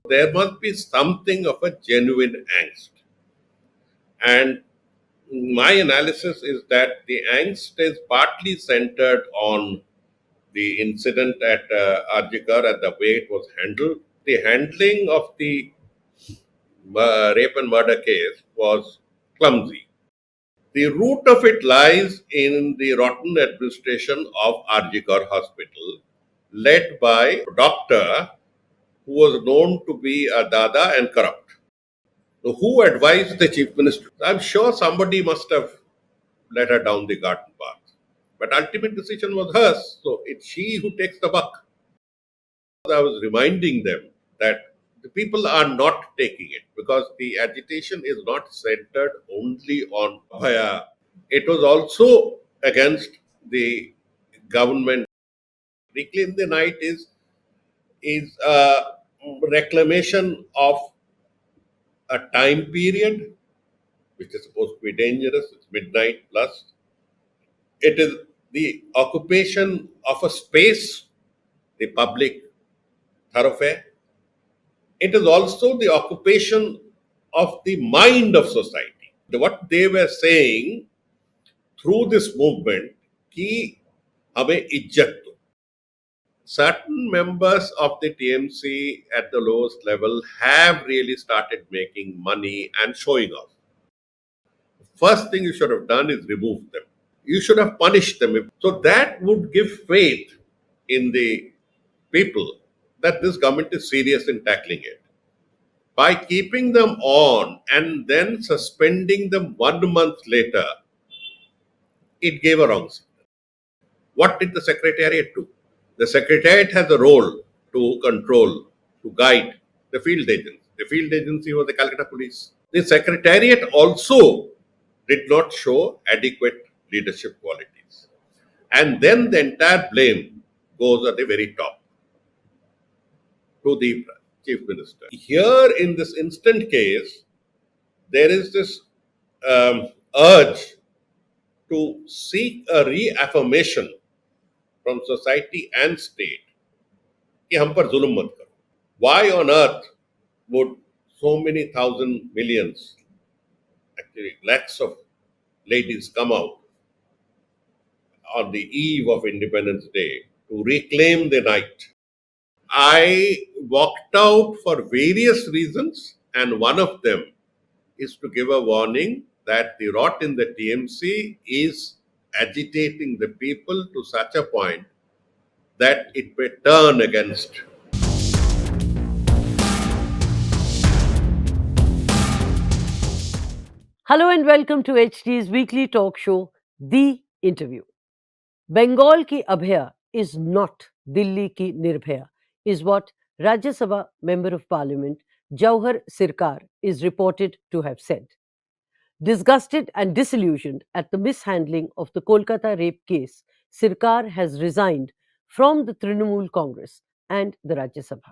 There must be something of a genuine angst. And my analysis is that the angst is partly centered on the incident at Arjikar and the way it was handled. The handling of the rape and murder case was clumsy. The root of it lies in the rotten administration of Arjikar Hospital, led by a doctor who was known to be a dada and corrupt. So who advised the chief minister? I'm sure somebody must have led her down the garden path. But ultimate decision was hers, so it's she who takes the buck. I was reminding them that the people are not taking it because the agitation is not centered only on Abhaya. It was also against the government. Reclaim the Night is a reclamation of a time period which is supposed to be dangerous. It's midnight plus. It is the occupation of a space, the public thoroughfare. It is also the occupation of the mind of society. What they were saying through this movement, कि हमें इज्जत दो. Certain members of the TMC at the lowest level have really started making money and showing off. First thing you should have done is remove them. You should have punished them. So that would give faith in the people that this government is serious in tackling it. By keeping them on and then suspending them 1 month later, it gave a wrong signal. What did the Secretariat do? The Secretariat has a role to control, to guide the field agents. The field agency was the Calcutta Police. The Secretariat also did not show adequate leadership qualities. And then the entire blame goes at the very top to the Chief Minister. Here, in this instant case, there is this urge to seek a reaffirmation from society and state कि हम पर जुल्म मत करो. Why on earth would so many thousand millions, actually lakhs of ladies come out on the eve of Independence Day to reclaim the night? I walked out for various reasons, and one of them is to give a warning that the rot in the TMC is agitating the people to such a point that it may turn against. Hello and welcome to HT's weekly talk show, The Interview. Bengal ki Abhaya is not Delhi ki Nirbhaya, is what Rajya Sabha Member of Parliament Jawhar Sircar is reported to have said. Disgusted and disillusioned at the mishandling of the Kolkata rape case, Sircar has resigned from the Trinamool Congress and the Rajya Sabha.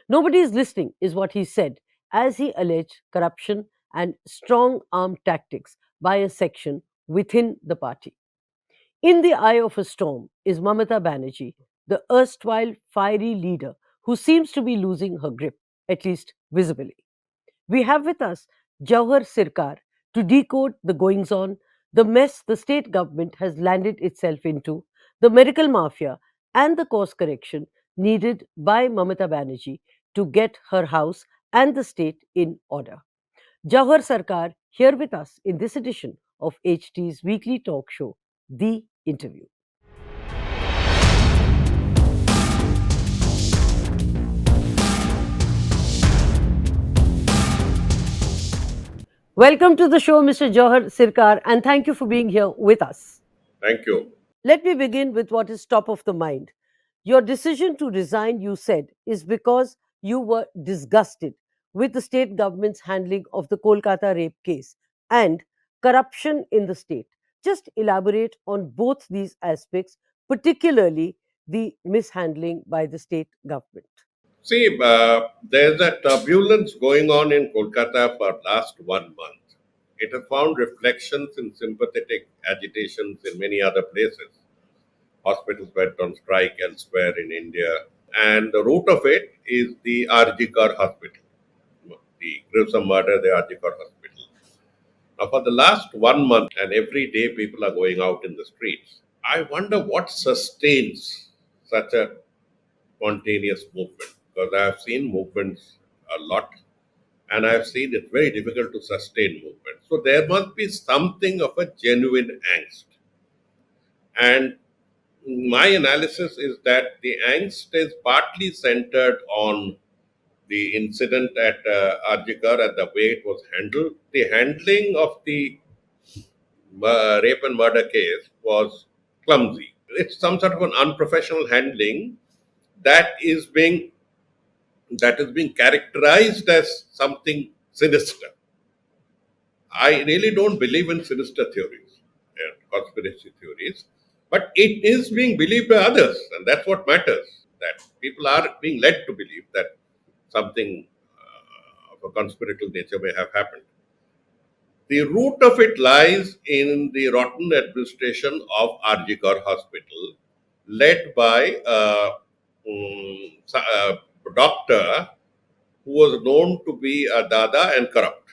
Nobody is listening, is what he said, as he alleged corruption and strong arm tactics by a section within the party. In the eye of a storm is Mamata Banerjee, the erstwhile fiery leader who seems to be losing her grip, at least visibly. We have with us Jawhar Sircar to decode the goings on, the mess the state government has landed itself into, the medical mafia, and the course correction needed by Mamata Banerjee to get her house and the state in order. Jawhar Sarkar here with us in this edition of HT's weekly talk show, The Interview. Welcome to the show, Mr. Jawhar Sircar, and thank you for being here with us. Thank you. Let me begin with what is top of the mind. Your decision to resign, you said, is because you were disgusted with the state government's handling of the Kolkata rape case and corruption in the state. Just elaborate on both these aspects, particularly the mishandling by the state government. See, there's a turbulence going on in Kolkata for last 1 month. It has found reflections in sympathetic agitations in many other places. Hospitals went on strike elsewhere in India. and the root of it is the RG hospital, the gruesome murder, the RG hospital. Now, for the last 1 month, and every day people are going out in the streets, I wonder what sustains such a spontaneous movement. Because I have seen movements a lot, and I have seen it very difficult to sustain movement. So there must be something of a genuine angst. And my analysis is that the angst is partly centered on the incident at Arjikar and the way it was handled. The handling of the rape and murder case was clumsy. It's some sort of an unprofessional handling that is being characterized as something sinister. I really don't believe in sinister theories and conspiracy theories, but it is being believed by others, and that's what matters. That people are being led to believe that something of a conspiratorial nature may have happened. The root of it lies in the rotten administration of RG Hospital, led by a doctor who was known to be a dada and corrupt.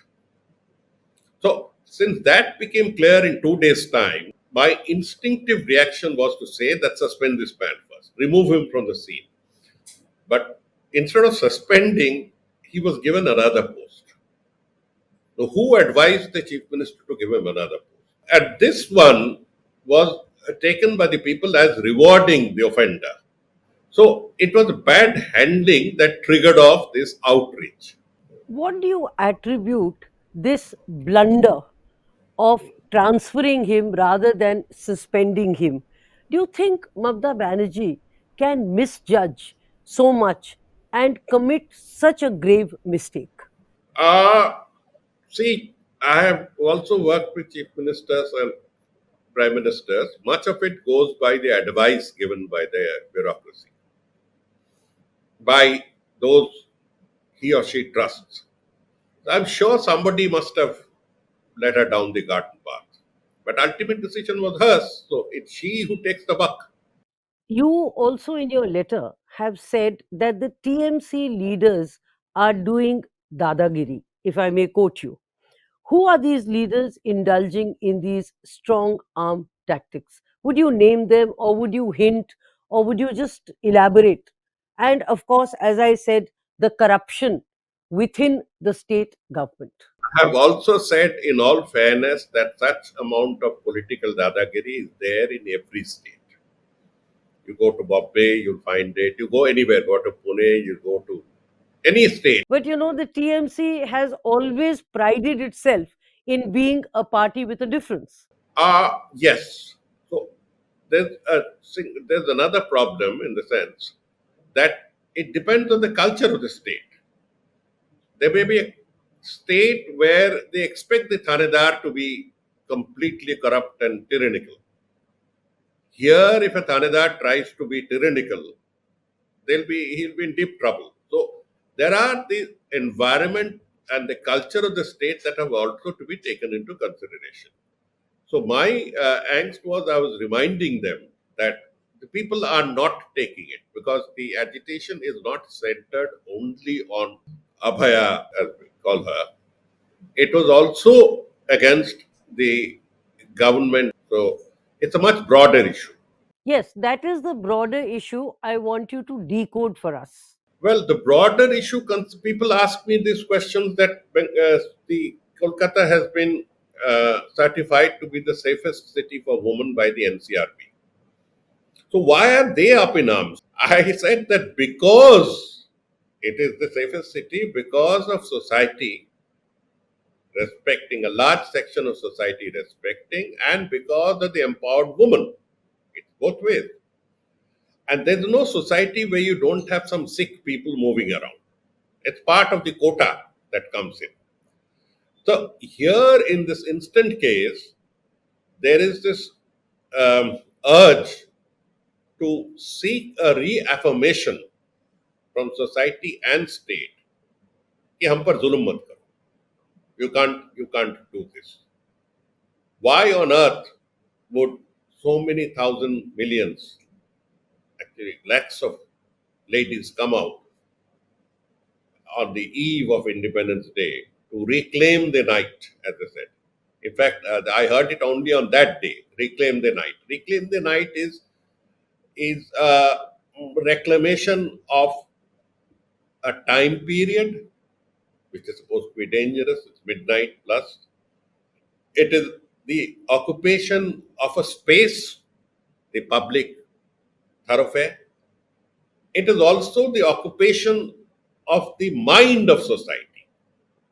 So, since that became clear in 2 days' time, my instinctive reaction was to say that suspend this man first, remove him from the scene. But instead of suspending, he was given another post. So, who advised the chief minister to give him another post? And this one was taken by the people as rewarding the offender. So, it was bad handling that triggered off this outrage. What do you attribute this blunder of transferring him rather than suspending him? Do you think Mamta Banerjee can misjudge so much and commit such a grave mistake? Uh, See, I have also worked with chief ministers and prime ministers. Much of it goes by the advice given by the bureaucracy, by those he or she trusts. I'm sure somebody must have led her down the garden path. But ultimate decision was hers, so it's she who takes the buck. You also, in your letter, have said that the TMC leaders are doing dadagiri, if I may quote you. Who are these leaders indulging in these strong arm tactics? Would you name them, or would you hint, or would you just elaborate? And of course, as I said, the corruption within the state government. I have also said, in all fairness, that such amount of political dadagiri is there in every state. You go to Bombay, you'll find it. You go anywhere, go to Pune, you go to any state. But you know, the TMC has always prided itself in being a party with a difference. Yes. So there's another problem in the sense that it depends on the culture of the state. There may be a state where they expect the Thanedar to be completely corrupt and tyrannical. Here, if a Thanedar tries to be tyrannical, he'll be in deep trouble. So there are the environment and the culture of the state that have also to be taken into consideration. So my angst was I was reminding them that the people are not taking it because the agitation is not centered only on Abhaya, as we call her. It was also against the government. So it's a much broader issue. Yes, that is the broader issue I want you to decode for us. Well, the broader issue, people ask me these questions that the Kolkata has been certified to be the safest city for women by the NCRB. So why are they up in arms? I said that because it is the safest city, because of society respecting, a large section of society respecting, and because of the empowered woman. It's both ways. And there's no society where you don't have some sick people moving around. It's part of the quota that comes in. So here in this instant case, there is this urge to seek a reaffirmation from society and state कि हम पर जुल्म मत करो. You can't do this. Why on earth would so many thousand millions, actually lakhs of ladies come out on the eve of Independence Day to reclaim the night, as I said. In fact, I heard it only on that day. Reclaim the night. Reclaim the night is a reclamation of a time period which is supposed to be dangerous. It's midnight plus. It is the occupation of a space, the public thoroughfare. It is also the occupation of the mind of society.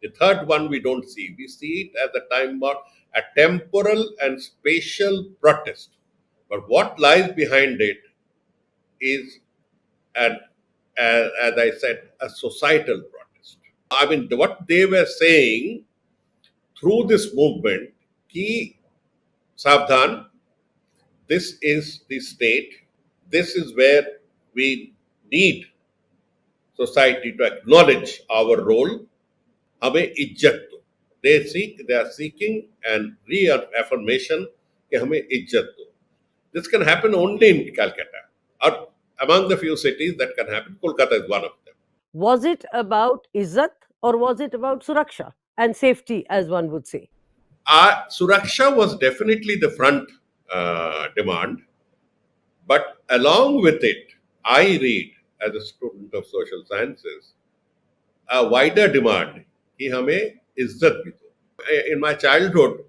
The third one we don't see. We see it as a time bound, a temporal and spatial protest. But what lies behind it is, an, as I said, a societal protest. I mean, what they were saying through this movement, ki savdhan, this is the state, this is where we need society to acknowledge our role, हमें इज्जत दो. They are seeking and reaffirmation कि हमें इज्जत दो. This can happen only in Calcutta, or among the few cities that can happen. Kolkata is one of them. Was it about izzat or was it about suraksha and safety, as one would say? Suraksha was definitely the front demand, but along with it, I read as a student of social sciences a wider demand कि हमें इज्जत भी दो. In my childhood,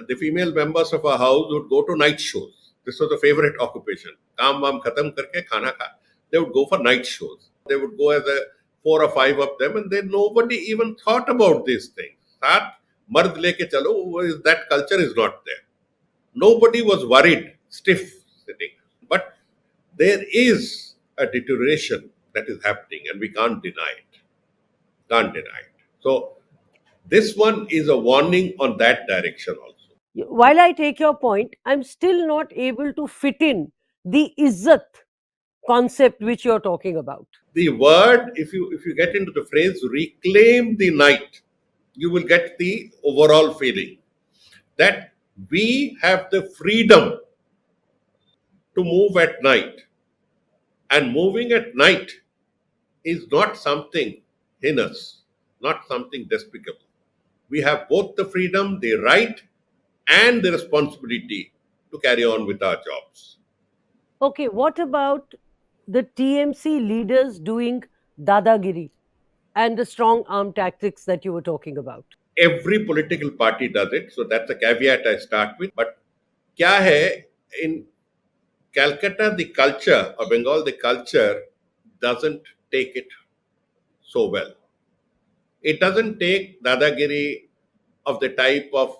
the female members of our house would go to night shows. This was a favorite occupation. काम वाम खत्म करके खाना खा. They would go for night shows. They would go as a four or five of them, and then nobody even thought about these things. साथ मर्द लेके चलो, that culture is not there. Nobody was worried, stiff sitting. But there is a deterioration that is happening, and we can't deny it. Can't deny it. So this one is a warning on that direction also. While I take your point, I'm still not able to fit in the izzat concept which you're talking about. The word, if you get into the phrase reclaim the night, you will get the overall feeling that we have the freedom to move at night, and moving at night is not something heinous, not something despicable. We have both the freedom, the right, and the responsibility to carry on with our jobs. Okay, what about the TMC leaders doing dadagiri and the strong arm tactics that you were talking about? Every political party does it, so that's a caveat I start with. But क्या है, in Calcutta, the culture, or Bengal, the culture doesn't take it so well. It doesn't take dadagiri of the type of,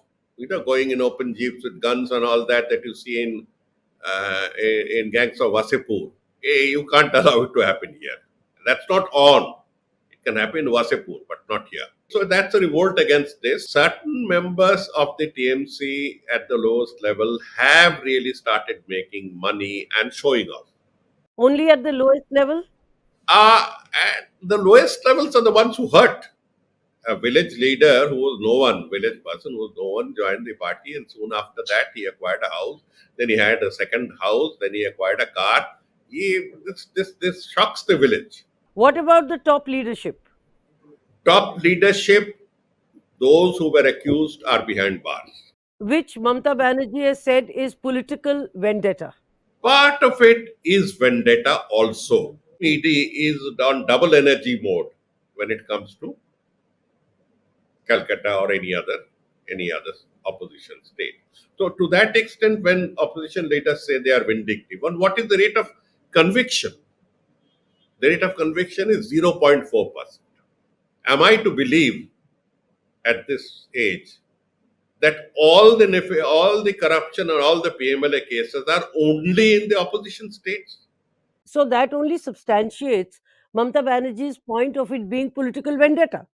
going in open jeeps with guns and all that you see in gangs of Wasipur. You can't allow it to happen here. That's not on. It can happen in Wasipur, but not here. So that's a revolt against this. Certain members of the TMC at the lowest level have really started making money and showing off. Only at the lowest level? At the lowest levels are the ones who hurt. A village leader who was no one, village person who was no one, joined the party, and soon after that he acquired a house. Then he had a second house. Then he acquired a car. This shocks the village. What about the top leadership? Top leadership, those who were accused are behind bars. Which Mamta Banerjee has said is political vendetta. Part of it is vendetta also. ED is on double energy mode when it comes to Calcutta or any other opposition state. So to that extent, when opposition leaders say they are vindictive, and what is the rate of conviction? The rate of conviction is 0.4%. Am I to believe at this age that all the corruption and all the PMLA cases are only in the opposition states? So that only substantiates Mamta Banerjee's point of it being political vendetta.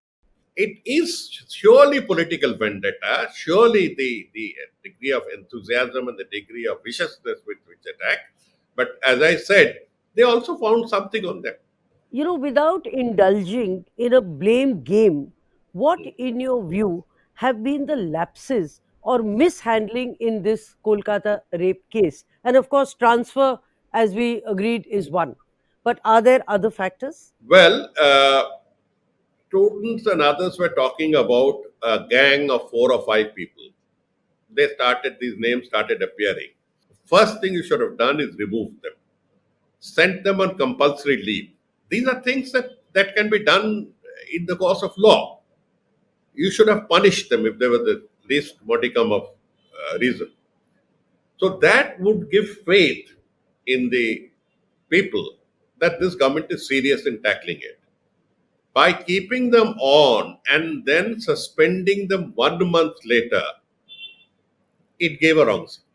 It is surely political vendetta, surely the degree of enthusiasm and the degree of viciousness with which attack. But as I said, they also found something on them. Without indulging in a blame game, what, in your view, have been the lapses or mishandling in this Kolkata rape case? And of course, transfer, as we agreed, is one. But are there other factors? Well, students and others were talking about a gang of 4 or 5 people. They started, these names started appearing. First thing you should have done is remove them, sent them on compulsory leave. These are things that can be done in the course of law. You should have punished them if there was the least modicum of reason. So that would give faith in the people that this government is serious in tackling it. By keeping them on and then suspending them 1 month later, it gave a wrong signal.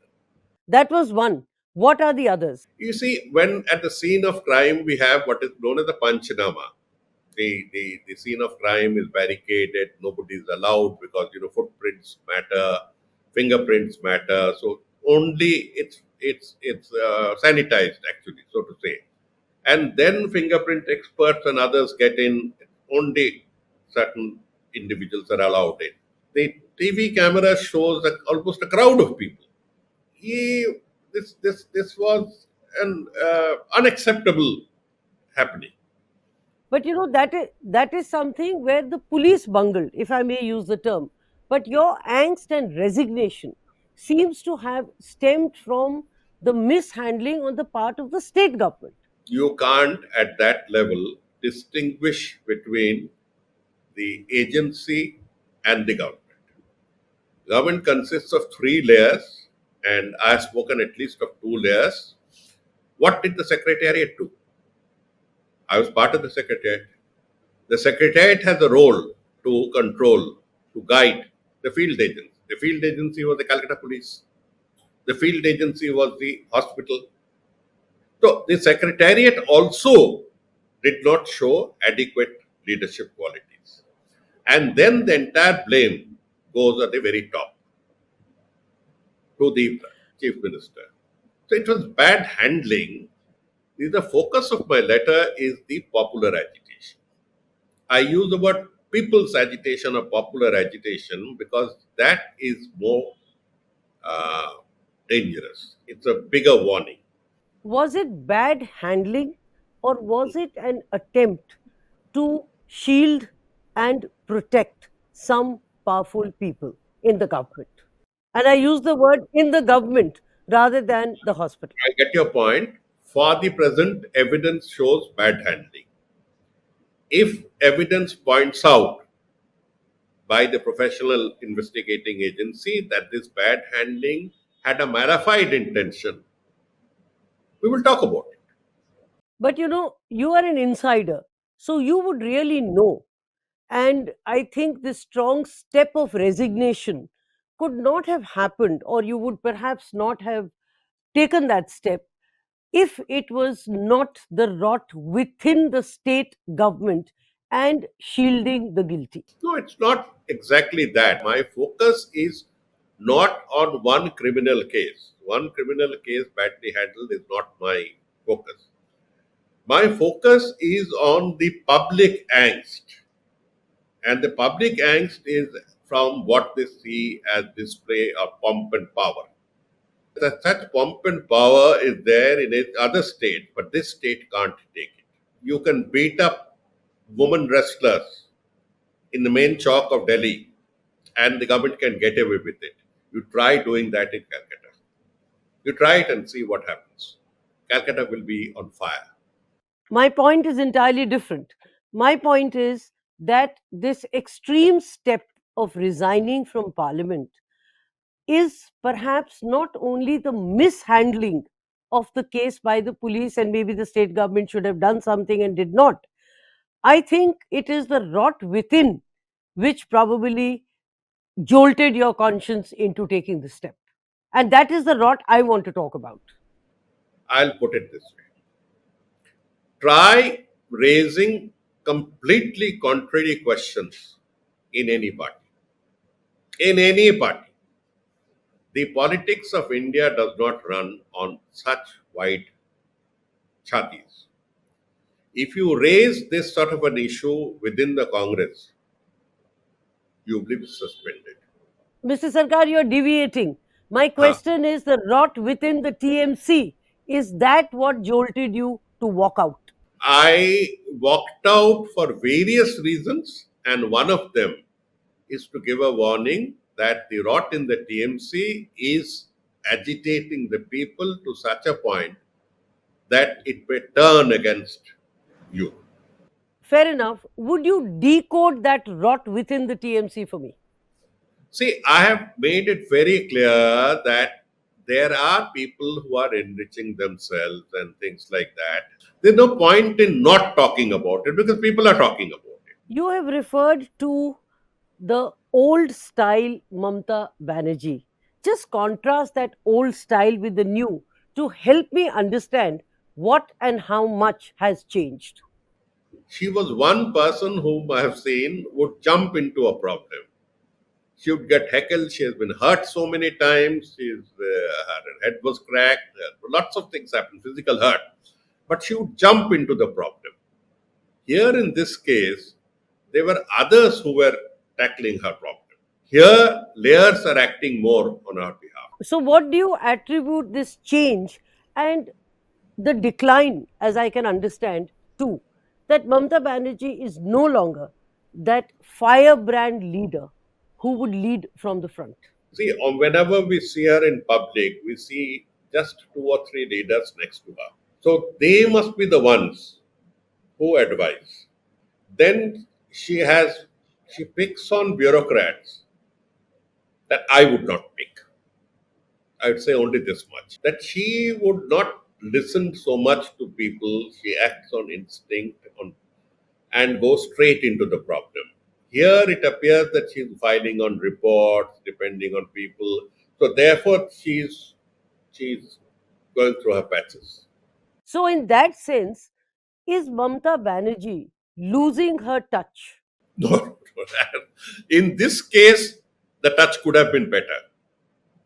That was one. What are the others? You see, when at the scene of crime we have what is known as the Panchanama. The scene of crime is barricaded, nobody is allowed because footprints matter, fingerprints matter. So only it's sanitized actually, so to say. And then fingerprint experts and others get in, only certain individuals are allowed in. The TV camera shows almost a crowd of people. He, this was an unacceptable happening. But that is something where the police bungled, if I may use the term. But your angst and resignation seems to have stemmed from the mishandling on the part of the state government. You can't at that level distinguish between the agency and the government. Government consists of 3 layers, and I have spoken at least of 2 layers. What did the secretariat do? I was part of the secretariat. The secretariat has a role to control, to guide the field agency. The field agency was the Calcutta police. The field agency was the hospital. So the secretariat also did not show adequate leadership qualities. And then the entire blame goes at the very top to the chief minister. So it was bad handling. The focus of my letter is the popular agitation. I use the word people's agitation or popular agitation because that is more uh, dangerous. It's a bigger warning. Was it bad handling, or was it an attempt to shield and protect some powerful people in the government? And I use the word in the government rather than the hospital. I get your point. For the present, evidence shows bad handling. If evidence points out by the professional investigating agency that this bad handling had a malified intention, we will talk about it. But you are an insider, so you would really know. And I think this strong step of resignation could not have happened, or you would perhaps not have taken that step if it was not the rot within the state government and shielding the guilty. No, it's not exactly that. My focus is not on one criminal case. One criminal case badly handled is not my focus. My focus is on the public angst. And the public angst is from what they see as display of pomp and power. That such pomp and power is there in other states, but this state can't take it. You can beat up women wrestlers in the main chalk of Delhi, and the government can get away with it. You try doing that in Calcutta. You try it and see what happens. Calcutta will be on fire. My point is entirely different. My point is that this extreme step of resigning from parliament is perhaps not only the mishandling of the case by the police, and maybe the state government should have done something and did not. I think it is the rot within which probably jolted your conscience into taking the step. And that is the rot I want to talk about. I'll put it this way. Try raising completely contrary questions in any party. In any party. The politics of India does not run on such wide chatis. If you raise this sort of an issue within the Congress, you will be suspended. Mr. Sarkar, you're deviating. My Huh. question is the rot within the TMC. Is that what jolted you to walk out? I walked out for various reasons, and one of them is to give a warning that the rot in the TMC is agitating the people to such a point that it may turn against you. Fair enough. Would you decode that rot within the TMC for me? See, I have made it very clear that there are people who are enriching themselves and things like that. There's no point in not talking about it because people are talking about it. You have referred to the old style Mamta Banerjee. Just contrast that old style with the new to help me understand what and how much has changed. She was one person whom I have seen would jump into a problem. She would get heckled. She has been hurt so many times. Her head was cracked. Lots of things happened, physical hurt. But she would jump into the problem. Here in this case, there were others who were tackling her problem. Here, layers are acting more on our behalf. So, what do you attribute this change and the decline, as I can understand, to that Mamta Banerjee is no longer that firebrand leader who would lead from the front? See, whenever we see her in public, we see just two or three leaders next to her. So they must be the ones who advise. Then she picks on bureaucrats that I would not pick. I would say only this much. That she would not listen so much to people. She acts on instinct and goes straight into the problem. Here it appears that she's filing on reports, depending on people. So therefore she's going through her patches. So, in that sense, is Mamta Banerjee losing her touch? No, in this case, the touch could have been better.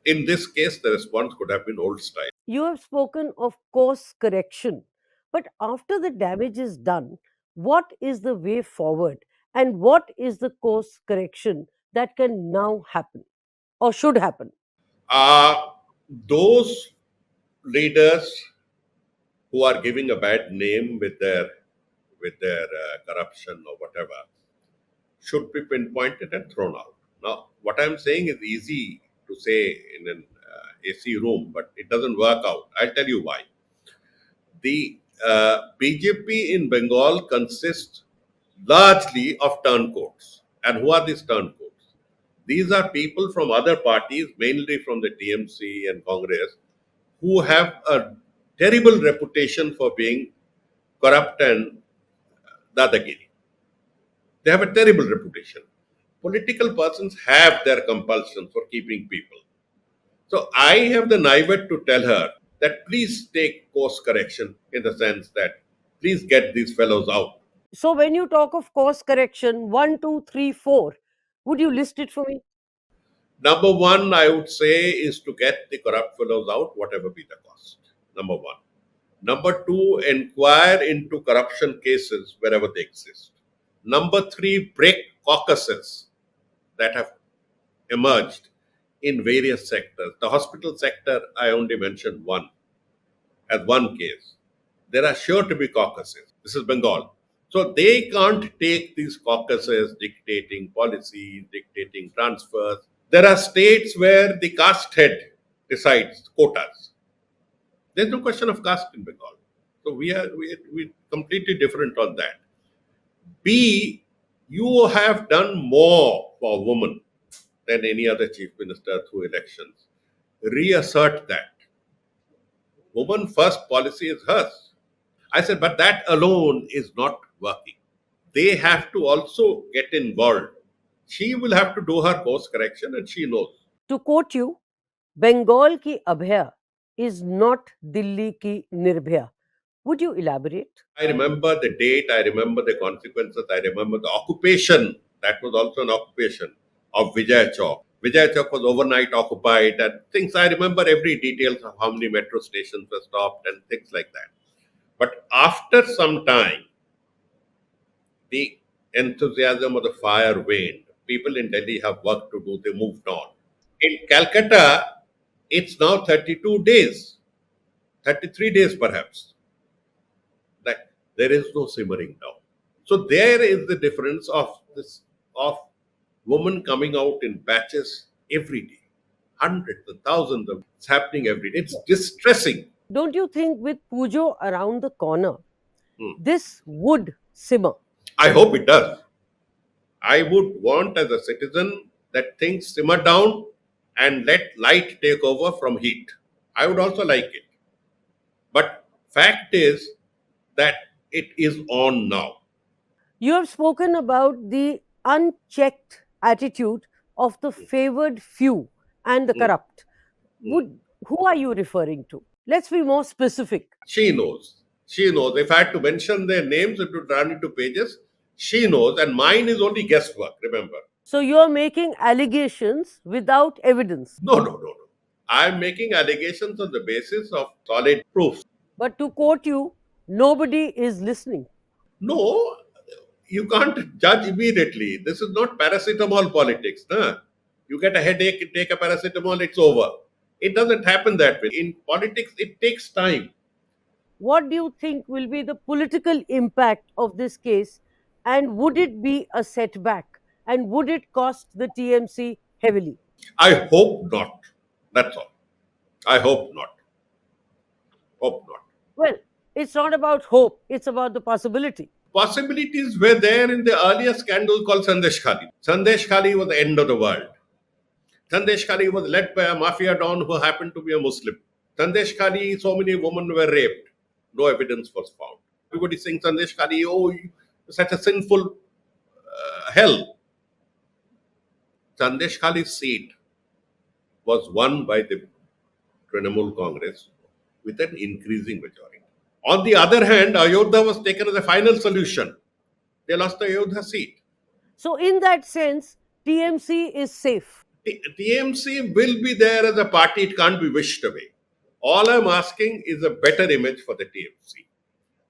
In this case, the response could have been old style. You have spoken of course correction, but after the damage is done, what is the way forward and what is the course correction that can now happen or should happen? Uh, those leaders who are giving a bad name with their corruption or whatever should be pinpointed and thrown out. Now, what I'm saying is easy to say in an AC room, but it doesn't work out. I'll tell you why. The BJP in Bengal consists largely of turncoats. And who are these turncoats? These are people from other parties, mainly from the TMC and Congress, who have a terrible reputation for being corrupt and dadagiri. They have a terrible reputation. Political persons have their compulsion for keeping people. So I have the naivete to tell her that please take course correction in the sense that please get these fellows out. So, when you talk of course correction, one, two, three, four, would you list it for me? Number one, I would say, is to get the corrupt fellows out, whatever be the cost. Number one. Number two, inquire into corruption cases wherever they exist. Number three, break caucuses that have emerged in various sectors. The hospital sector, I only mentioned one as one case. There are sure to be caucuses. This is Bengal. So they can't take these caucuses dictating policies, dictating transfers. There are states where the caste head decides quotas. There's no question of caste in Bengal. So we completely different on that. B, you have done more for women than any other chief minister through elections. Reassert that. Woman first policy is hers. I said, but that alone is not working. They have to also get involved. She will have to do her course correction and she knows. To quote you, Bengal ki abhaya is not Delhi ki nirbhaya. Would you elaborate? I remember the date, I remember the consequences, I remember the occupation. That was also an occupation of Vijay Chowk. Vijay Chowk was overnight occupied and things. I remember every details of how many metro stations were stopped and things like that. But after some time, the enthusiasm of the fire waned. People in Delhi have work to do, they moved on. In Calcutta, it's now 32 days, 33 days perhaps. That There is no simmering down. So there is the difference of this of women coming out in batches every day, hundreds and thousands of it's happening every day. It's distressing. Don't you think with Pujo around the corner, Hmm. this would simmer? I hope it does. I would want as a citizen that things simmer down and let light take over from heat. I would also like it. But fact is that it is on now. You have spoken about the unchecked attitude of the favored few and the Hmm. corrupt. Hmm. Would Who are you referring to? Let's be more specific. She knows. She knows. If I had to mention their names, it would run into pages. She knows, and mine is only guesswork, remember. So you are making allegations without evidence. No, no, no, no. I'm making allegations on the basis of solid proofs. But to quote you, nobody is listening. No, you can't judge immediately. This is not paracetamol politics. Nah? You get a headache, you take a paracetamol, it's over. It doesn't happen that way. In politics, it takes time. What do you think will be the political impact of this case? And would it be a setback? And would it cost the TMC heavily? I hope not. That's all. I hope not. Hope not. Well, it's not about hope, it's about the possibility. Possibilities were there in the earlier scandal called Sandesh Khali. Sandesh Khali was the end of the world. Sandesh Khali was led by a mafia don who happened to be a Muslim. Sandesh Khali, so many women were raped. No evidence was found. Everybody saying Sandesh Khali, oh, such a sinful hell. Sandesh Khali's seat was won by the Trinamool Congress with an increasing majority. On the other hand, Ayodhya was taken as a final solution. They lost the Ayodhya seat. So, in that sense, TMC is safe. TMC will be there as a party, it can't be wished away. All I'm asking is a better image for the TMC,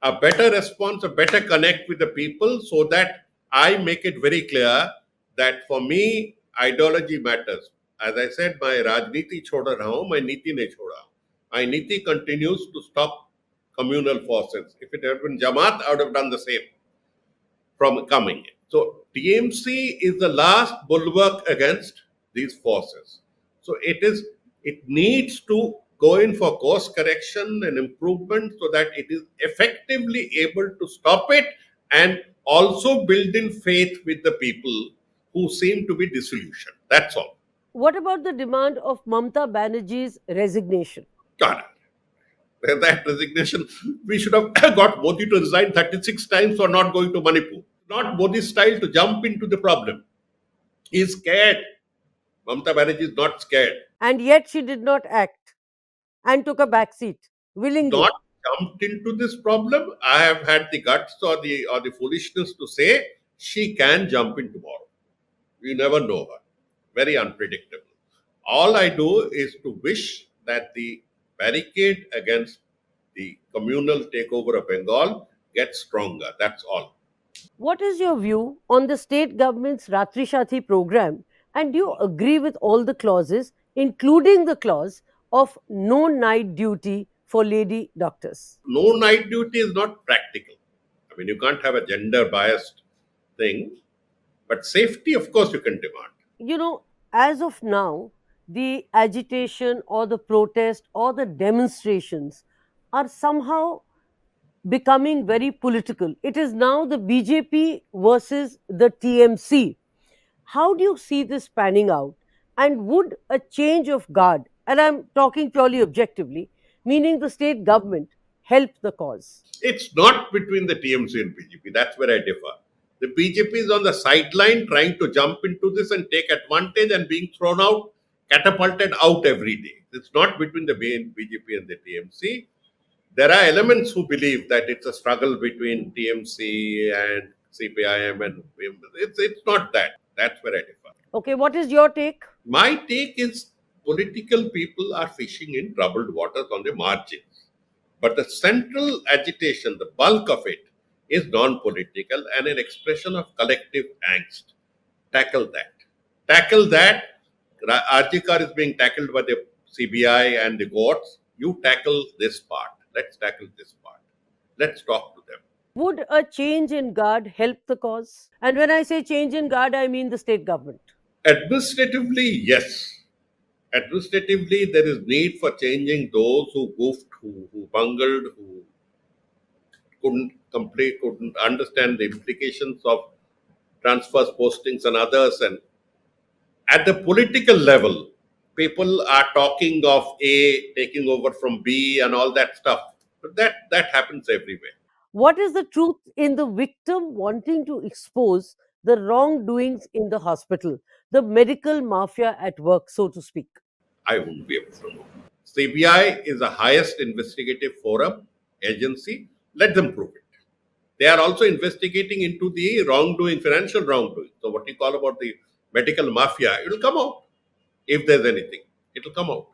a better response, a better connect with the people so that I make it very clear that for me, ideology matters. As I said, my Rajniti choda raha hu, my Niti ne choda. My Niti continues to stop communal forces. If it had been Jamaat, I would have done the same from coming in. So TMC is the last bulwark against these forces. So it needs to go in for course correction and improvement so that it is effectively able to stop it and also build in faith with the people who seem to be disillusioned. That's all. What about the demand of Mamta Banerjee's resignation? God, that resignation, we should have got Modi to resign 36 times for not going to Manipur. Not Modi's style to jump into the problem. He's scared. Mamta Banerjee is not scared. And yet she did not act and took a back seat willingly. Not jumped into this problem. I have had the guts or the foolishness to say she can jump in tomorrow. You never know her. Very unpredictable. All I do is to wish that the barricade against the communal takeover of Bengal gets stronger. That's all. What is your view on the state government's Ratri Shati program? And do you agree with all the clauses, including the clause of no night duty for lady doctors? No night duty is not practical. I mean, you can't have a gender biased thing, but safety, of course, you can demand. You know, as of now, the agitation or the protest or the demonstrations are somehow becoming very political. It is now the BJP versus the TMC. How do you see this panning out? And would a change of guard, and I'm talking purely objectively, meaning the state government, help the cause? It's not between the TMC and BJP. That's where I differ. The BJP is on the sideline trying to jump into this and take advantage and being thrown out, catapulted out every day. It's not between the BJP and the TMC. There are elements who believe that it's a struggle between TMC and CPIM, and it's not that. That's where I differ. Okay, what is your take? My take is political people are fishing in troubled waters on the margins. But the central agitation, the bulk of it, is non political and an expression of collective angst. Tackle that. Tackle that. Arjikar is being tackled by the CBI and the courts. You tackle this part. Let's tackle this part. Let's talk to them. Would a change in guard help the cause? And when I say change in guard, I mean the state government. Administratively, yes. Administratively, there is need for changing those who goofed, who bungled, who couldn't complete, couldn't understand the implications of transfers, postings, and others. And at the political level, people are talking of A taking over from B and all that stuff. But that happens everywhere. What is the truth in the victim wanting to expose the wrongdoings in the hospital, the medical mafia at work, so to speak? I won't be able to know. CBI is the highest investigative forum agency. Let them prove it. They are also investigating into the wrongdoing, financial wrongdoing. So what you call about the medical mafia, it will come out. If there's anything, it will come out.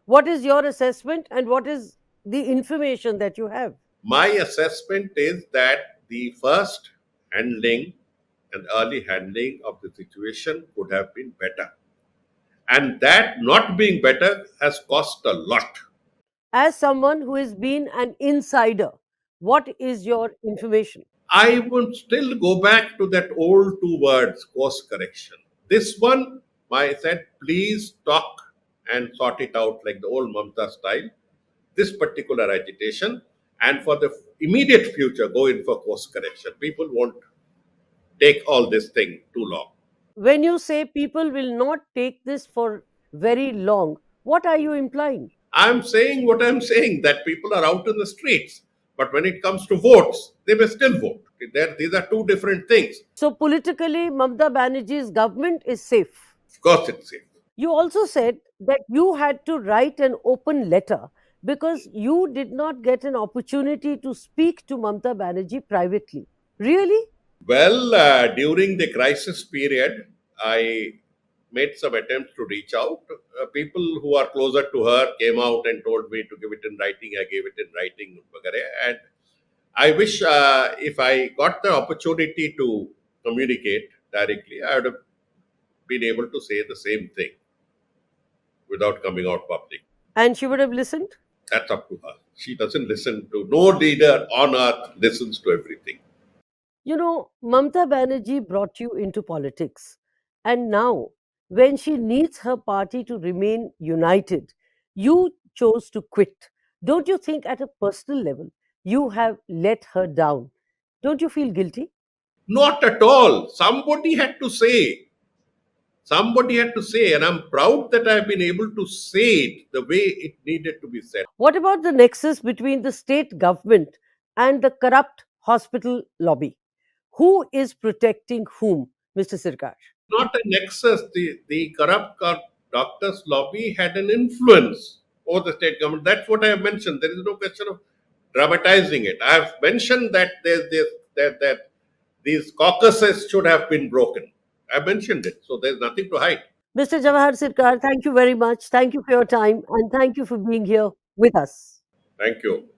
What is your assessment and what is the information that you have? My assessment is that the first handling and early handling of the situation could have been better. And that not being better has cost a lot. As someone who has been an insider, what is your information? I would still go back to that old two words, course correction. This one, I said, please talk and sort it out like the old Mamta style, this particular agitation, and for the immediate future, go in for course correction. People won't take all this thing too long. When you say people will not take this for very long, what are you implying? I'm saying what I'm saying, that people are out in the streets. But when it comes to votes, they may still vote. These are two different things. So, politically, Mamta Banerjee's government is safe. Of course, it's safe. You also said that you had to write an open letter because you did not get an opportunity to speak to Mamta Banerjee privately. Really? Well, during the crisis period, I made some attempts to reach out. People who are closer to her came out and told me to give it in writing. I gave it in writing. And I wish if I got the opportunity to communicate directly, I would have been able to say the same thing without coming out public. And she would have listened? That's up to her. She doesn't listen to, no leader on earth listens to everything. You know, Mamta Banerjee brought you into politics. And now, when she needs her party to remain united, you chose to quit. Don't you think, at a personal level, you have let her down? Don't you feel guilty? Not at all. Somebody had to say. Somebody had to say, and I'm proud that I've been able to say it the way it needed to be said. What about the nexus between the state government and the corrupt hospital lobby? Who is protecting whom, Mr. Sircar? Not a nexus. The corrupt doctors' lobby had an influence over the state government. That's what I have mentioned. There is no question of dramatizing it. I have mentioned that that these caucuses should have been broken. I mentioned it, so there's nothing to hide. Mr. Jawahar Sircar, thank you very much. Thank you for your time and thank you for being here with us. Thank you.